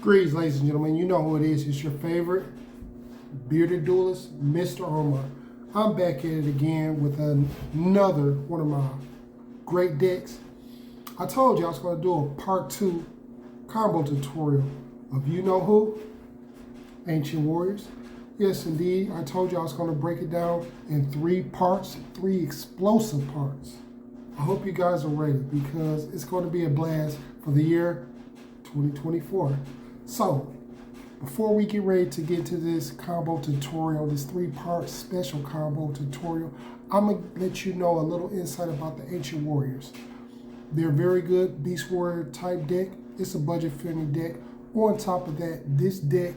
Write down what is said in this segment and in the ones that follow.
Greetings, ladies and gentlemen. You know who it is. It's your favorite bearded duelist, Mr. Omar. I'm back at it again with another one of my great decks. I told you I was going to do a part 2 combo tutorial of you know who? Ancient Warriors. Yes, indeed. I told you I was going to break it down in 3 parts, 3 explosive parts. I hope you guys are ready because it's going to be a blast for the year 2024. So, before we get ready to get to this combo tutorial, this 3-part special combo tutorial, I'm going to let you know a little insight about the Ancient Warriors. They're very good Beast Warrior type deck. It's a budget-friendly deck. On top of that, this deck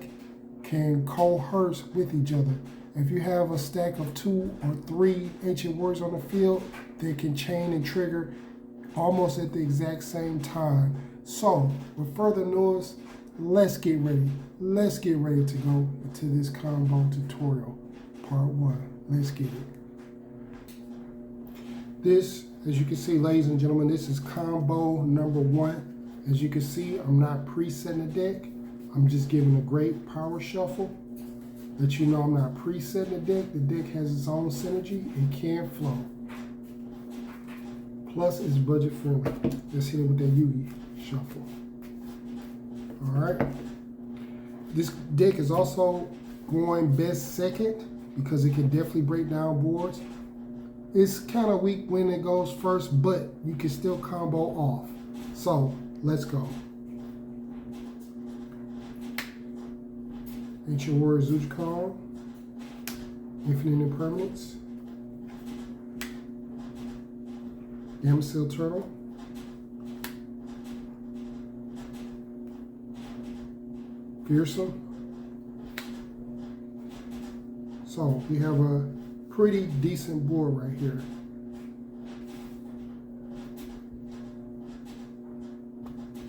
can coalesce with each other. If you have a stack of 2 or 3 Ancient Warriors on the field, they can chain and trigger almost at the exact same time. So, with further noise, let's get ready. Let's get ready to go into this combo tutorial, part 1. Let's get it. This, as you can see, ladies and gentlemen, this is combo number 1. As you can see, I'm not presetting the deck. I'm just giving a great power shuffle. Let you know I'm not presetting the deck. The deck has its own synergy. It can flow. Plus, it's budget friendly. Let's hit it with that Yugi shuffle. Alright. This deck is also going best second because it can definitely break down boards. It's kind of weak when it goes first, but you can still combo off. So, let's go. Ancient Warrior Zujikon, Infinite Impermanence, Yamasil Turtle, Fearsome. So we have a pretty decent board right here.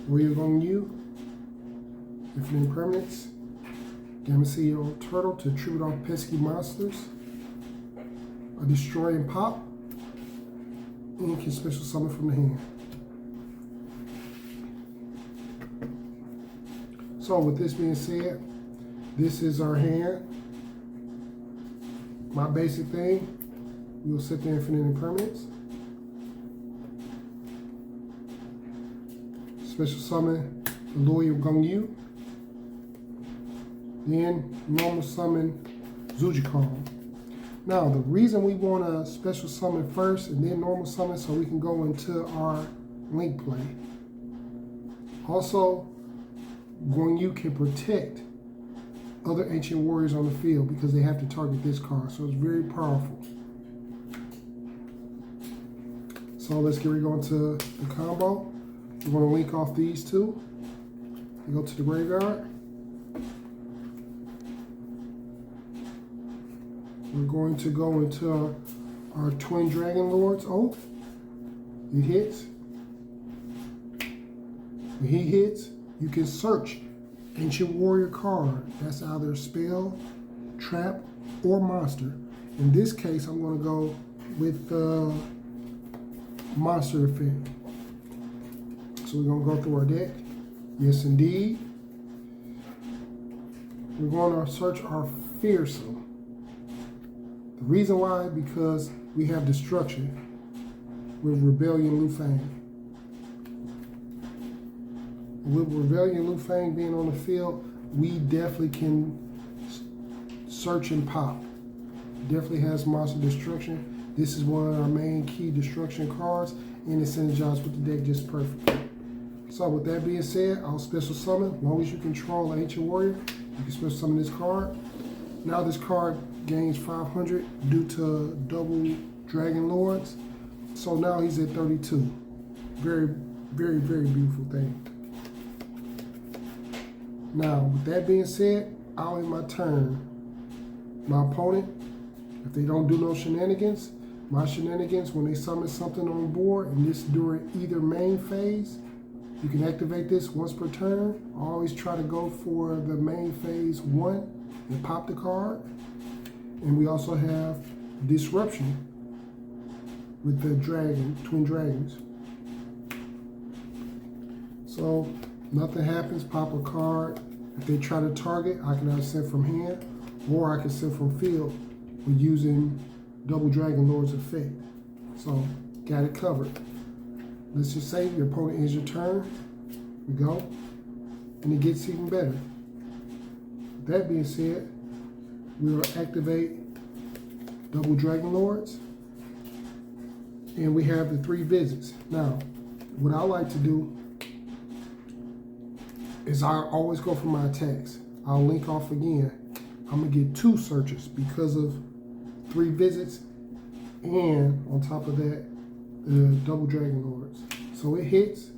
We're going to use Infinite Impermanence, Yamasil Turtle to tribute off pesky monsters, a Destroying Pop, and can special summon from the hand. So with this being said, this is our hand. My basic thing, we will set the Infinite Impermanence. Special summon the Loyal Gongyu. Then normal summon Zujikon. Now the reason we want to special summon first and then normal summon so we can go into our link play. Also, Gongyu can protect other Ancient Warriors on the field because they have to target this card, so it's very powerful. So let's get ready to go into the combo. We're going to link off these two. We go to the graveyard. We're going to go into our Twin Dragon Lords Oath. It hits. When he hits, you can search Ancient Warrior card. That's either a spell, trap, or monster. In this case, I'm going to go with the monster effect. So we're going to go through our deck. Yes, indeed. We're going to search our Fearsome. The reason why, because we have Destruction with Rebellion Lu Fang. With Rebellion Lu Fang being on the field, we definitely can search and pop. Definitely has Monster Destruction. This is one of our main key destruction cards, and it synergizes with the deck just perfect. So with that being said, I'll special summon. As long as you control an Ancient Warrior, you can special summon this card. Now this card gains 500 due to double Dragon Lords. So now he's at 32. Very, very, very beautiful thing. Now, with that being said, I'll end my turn. My opponent, if they don't do no shenanigans, my shenanigans, when they summon something on board, and this during either main phase, you can activate this once per turn. I always try to go for the main phase 1 and pop the card. And we also have Disruption with the dragon, Twin Dragons. So nothing happens, pop a card, If they try to target, I can either send from hand or I can send from field with using Double Dragon Lord's effect. So, got it covered. Let's just say your opponent ends your turn. We go. And it gets even better. With that being said, we'll activate Double Dragon Lords. And we have the 3 visits. Now, what I like to do is I always go for my attacks. I'll link off again. I'm gonna get 2 searches because of 3 visits, and on top of that, the Double Dragon Lords. So it hits,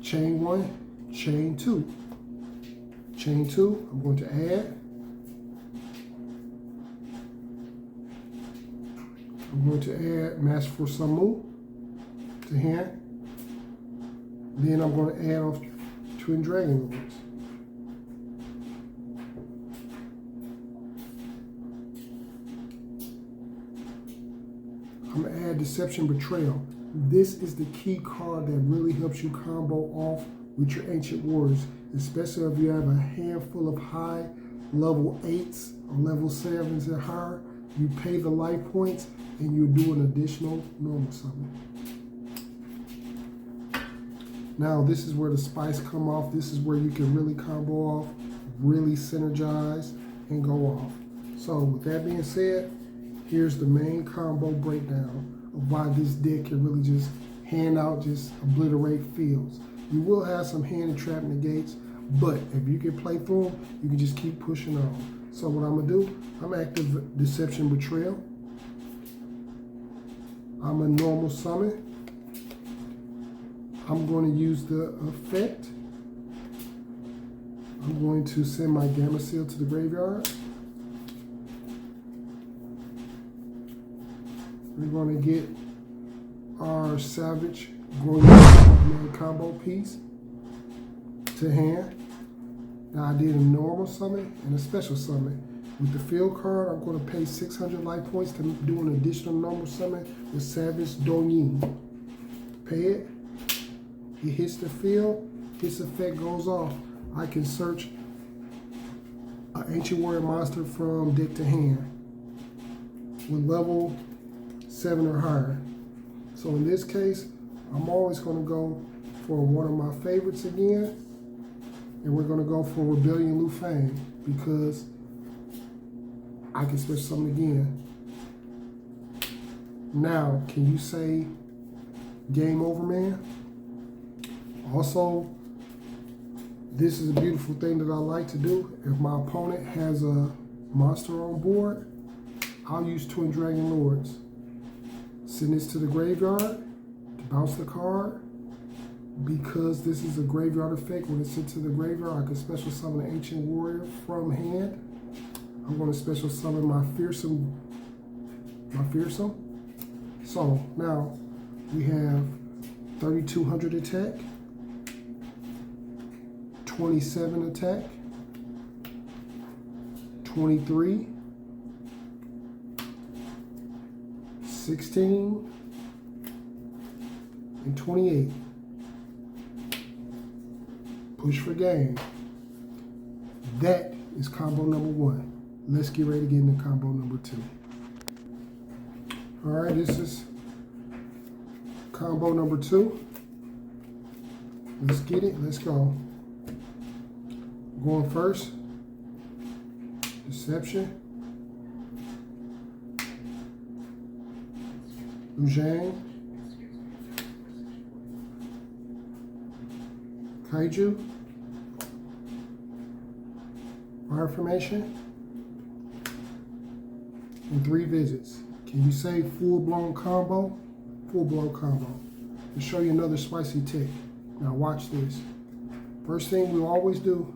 chain 1, chain 2. Chain 2, I'm going to add. I'm going to add Masterful Samu to hand. Then I'm going to add off Twin Dragon Lords. I'm going to add Deception Betrayal. This is the key card that really helps you combo off with your Ancient Warriors, especially if you have a handful of high level 8s or level 7s and higher. You pay the life points and you do an additional normal summon. Now this is where the spice come off. This is where you can really combo off, really synergize, and go off. So with that being said, here's the main combo breakdown of why this deck can really just hand out, just obliterate fields. You will have some hand and trap negates, but if you can play through them, you can just keep pushing on. So what I'm gonna do, I'm active Deception Betrayal. I'm a normal summon. I'm going to use the effect. I'm going to send my Gamma Seal to the graveyard. We're going to get our Savage Gourmet combo piece to hand. Now I did a normal summon and a special summon. With the field card, I'm going to pay 600 life points to do an additional normal summon with Savage Donyin. Pay it. It hits the field. His effect goes off. I can search an Ancient Warrior monster from deck to hand with level 7 or higher. So in this case, I'm always going to go for one of my favorites again. And we're going to go for Rebellion Lu Fang because I can switch something again. Now, can you say game over, man? Also, this is a beautiful thing that I like to do. If my opponent has a monster on board, I'll use Twin Dragon Lords. Send this to the graveyard to bounce the card. Because this is a graveyard effect, when it's sent to the graveyard, I can special summon an Ancient Warrior from hand. I'm going to special summon my fearsome. So now we have 3,200 attack, 27 attack, 23, 16, and 28. Push for game. That is combo number 1. Let's get ready to get into combo number 2. All right, this is combo number 2. Let's get it. Let's go. Going first. Deception. Lujang. Kaiju. Fire Formation. And 3 visits. Can you say full-blown combo? Full-blown combo. To show you another spicy tick. Now watch this. First thing we'll always do,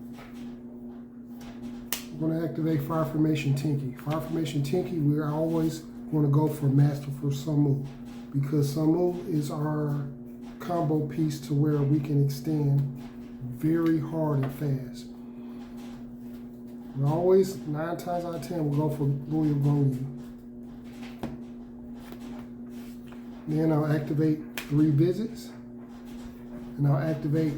we're going to activate Fire Formation Tinky. Fire Formation Tinky, we're always going to go for Masterful Samu, because Samu is our combo piece to where we can extend very hard and fast. We always, 9 times out of 10, we'll go for Loyal Gonyu. Then I'll activate 3 visits, and I'll activate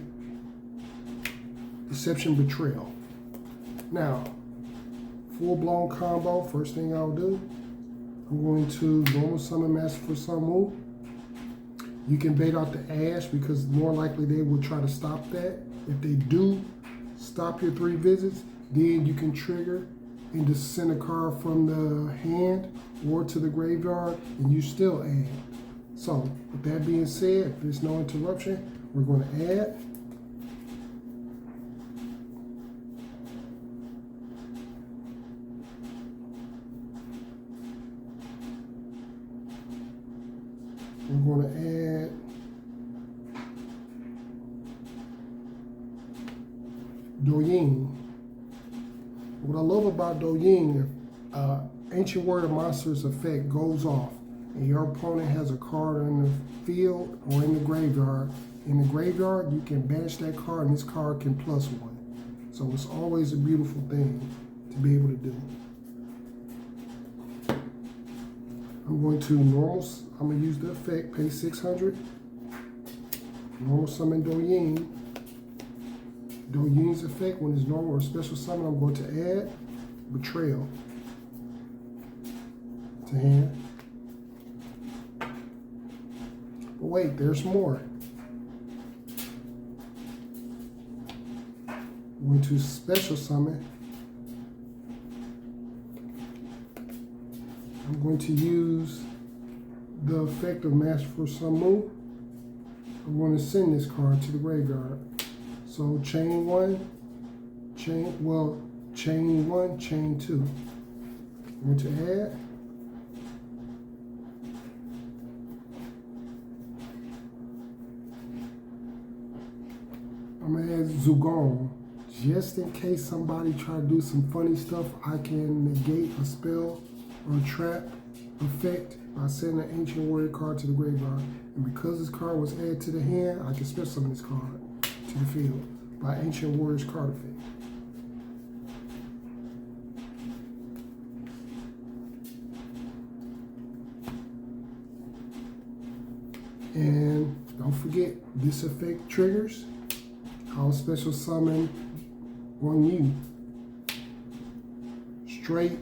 Deception Betrayal. Now, full-blown combo, first thing I'll do, I'm going to normal summon Master for some move. You can bait out the Ash because more likely they will try to stop that. If they do stop your 3 visits, then you can trigger and just send a card from the hand or to the graveyard and you still add. So with that being said, if there's no interruption, we're going to add. We're going to add Doying. What I love about Doying, if Ancient Warrior Monster's effect goes off and your opponent has a card in the field or in the graveyard, you can banish that card and this card can +1. So it's always a beautiful thing to be able to do. I'm going to I'm going to use the effect, pay 600. Normal summon Doying. Doying's effect, when it's normal or special summon, I'm going to add Betrayal to hand. But wait, there's more. I'm going to special summon. I'm going to use the effect of Master for some move. I'm going to send this card to the graveyard. So chain 1, chain 1, chain 2. I'm going to add. I'm going to add Zugong. Just in case somebody try to do some funny stuff, I can negate a spell or a trap effect by sending an Ancient Warrior card to the graveyard. And because this card was added to the hand, I can special summon this card to the field by Ancient Warrior's card effect. And don't forget, this effect triggers. I'll special summon on you. Straight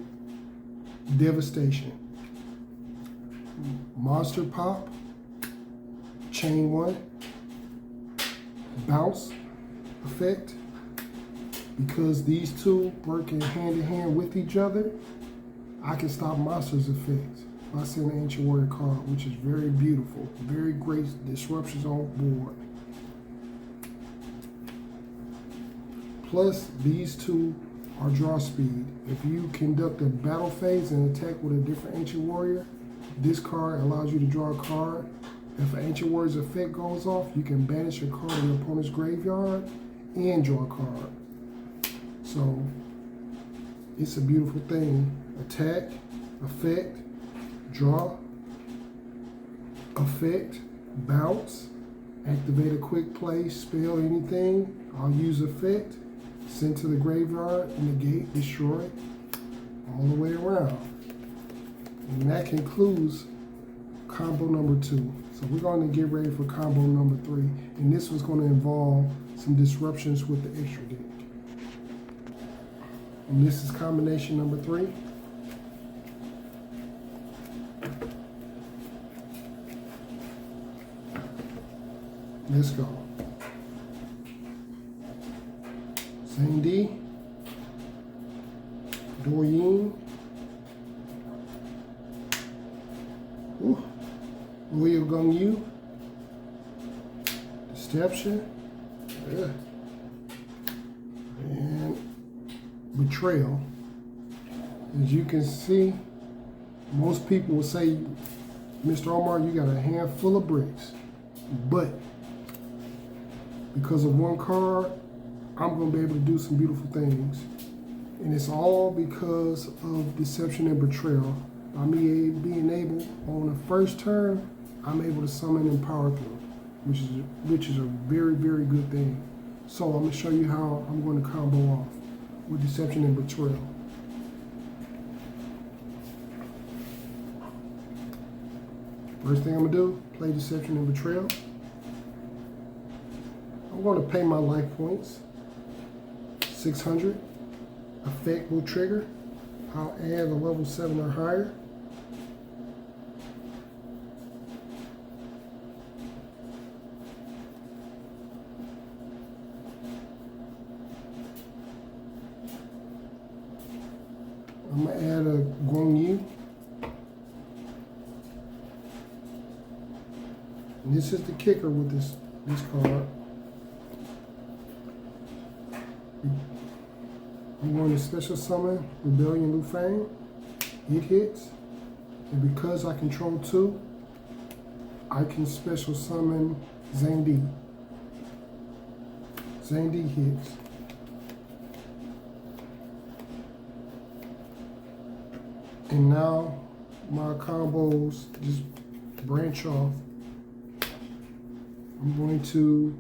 devastation. Monster pop. Chain 1. Bounce effect. Because these two working hand in hand with each other, I can stop monsters' effects by sending an Ancient Warrior card, which is very beautiful. Very great disruptions on board. Plus, these two are draw speed. If you conduct a battle phase and attack with a different Ancient Warrior, this card allows you to draw a card. If an Ancient Warrior's effect goes off, you can banish a card in your opponent's graveyard and draw a card. So, it's a beautiful thing. Attack, effect, draw, effect, bounce, activate a quick play, spell, anything. I'll use effect, send to the graveyard, negate, destroy, all the way around. And that concludes combo number 2. So we're going to get ready for combo number 3. And this was going to involve some disruptions with the extra deck. And this is combination number 3. Let's go. Same D. Doying. Will Gung Yu. Deception. Yeah. And Betrayal. As you can see, most people will say, Mr. Omar, you got a handful of bricks. But because of one card, I'm going to be able to do some beautiful things. And it's all because of Deception and Betrayal. By me being able, on the first turn, I'm able to summon and power through, which is a very, very good thing. So I'm going to show you how I'm going to combo off with Deception and Betrayal. First thing I'm going to do, play Deception and Betrayal. I'm going to pay my life points, 600. effect will trigger, I'll add a level 7 or higher. I'm going to add a Guan Yu. And this is the kicker with this card. I'm going to special summon Rebellion Lu Fang. It hits. And because I control 2, I can special summon Zhang Di. Zhang Di hits. And now my combos just branch off. I'm going to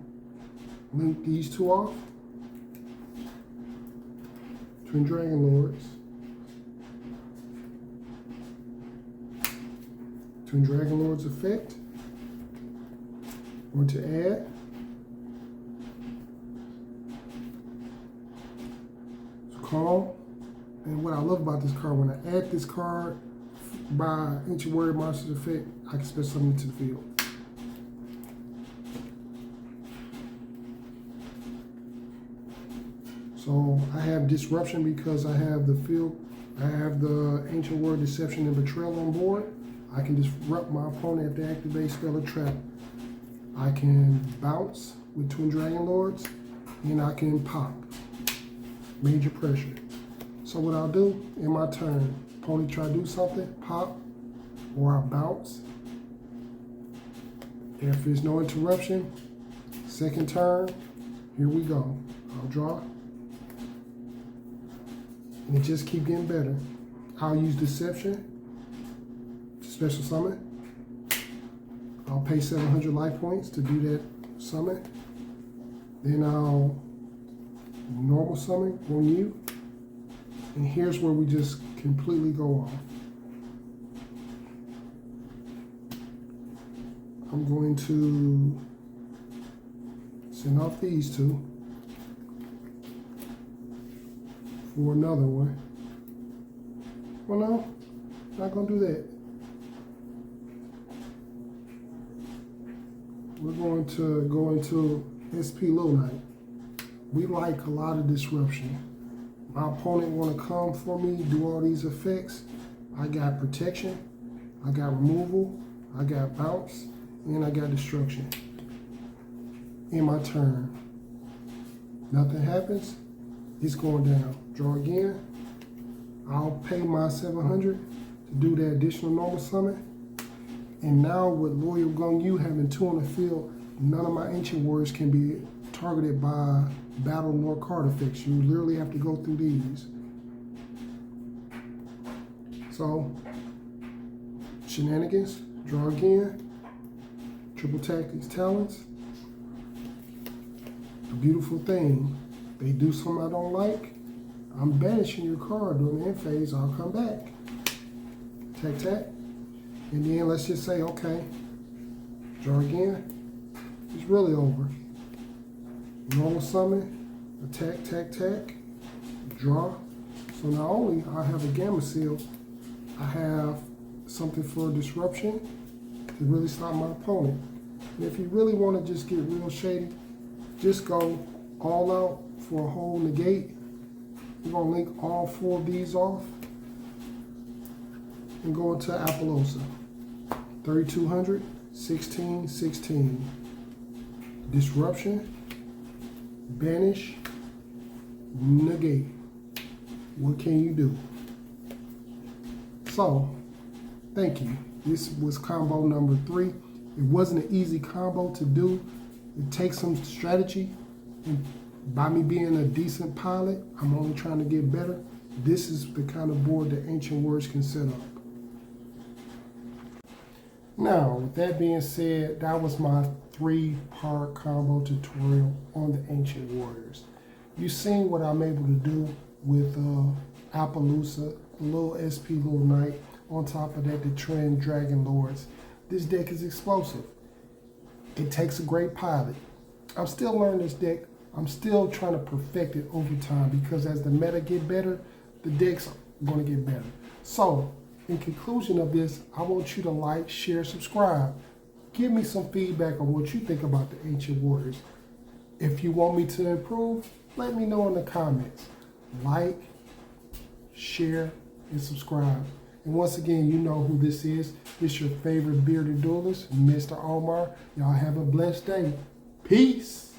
link these two off. Twin Dragon Lords. Twin Dragon Lords effect. I'm going to add. Calm. And what I love about this card, when I add this card by Ancient Warrior Monsters effect, I can special summon it to the field. So I have Disruption because I have the field, I have the Ancient Warrior Deception and Betrayal on board. I can disrupt my opponent if they activate spell or trap. I can bounce with Twin Dragon Lords, and I can pop. Major pressure. So what I'll do in my turn, opponent try to do something, pop, or I bounce. If there's no interruption, second turn, here we go. I'll draw. And it just keep getting better. I'll use Deception to special summon. I'll pay 700 life points to do that summon. Then I'll normal summon on you. And here's where we just completely go off. I'm going to send off these two for another one. Well, no, not gonna do that. We're going to go into SP Low Knight. We like a lot of disruption. My opponent want to come for me, do all these effects. I got protection, I got removal, I got bounce, and I got destruction. In my turn, nothing happens, it's going down. Draw again. I'll pay my 700 to do the additional normal summon. And now with Loyal Gung Yu having 2 on the field, none of my Ancient Warriors can be targeted by battle nor card effects. You literally have to go through these. So, shenanigans, draw again, triple attack these talents. A beautiful thing. They do something I don't like, I'm banishing your card during the end phase, I'll come back. Attack, attack. And then let's just say, okay, draw again. It's really over. Normal summon, attack, attack, attack, draw. So not only I have a Gamma Seal, I have something for disruption to really stop my opponent. And if you really want to just get real shady, just go all out for a whole negate. We're going to link all 4 of these off and go into Appaloosa. 3200, 16, 16. Disruption, banish, negate. What can you do? So, thank you. This was combo number 3. It wasn't an easy combo to do. It takes some strategy. And by me being a decent pilot, I'm only trying to get better. This is the kind of board that Ancient Warriors can set up. Now, with that being said, that was my 3-part combo tutorial on the Ancient Warriors. You've seen what I'm able to do with Appaloosa, a little SP Little Knight, on top of that, the Twin Dragon Lords. This deck is explosive. It takes a great pilot. I'm still learning this deck. I'm still trying to perfect it over time because as the meta get better, the decks are going to get better. So, in conclusion of this, I want you to like, share, subscribe. Give me some feedback on what you think about the Ancient Warriors. If you want me to improve, let me know in the comments. Like, share, and subscribe. And once again, you know who this is. It's your favorite bearded duelist, Mr. Omar. Y'all have a blessed day. Peace.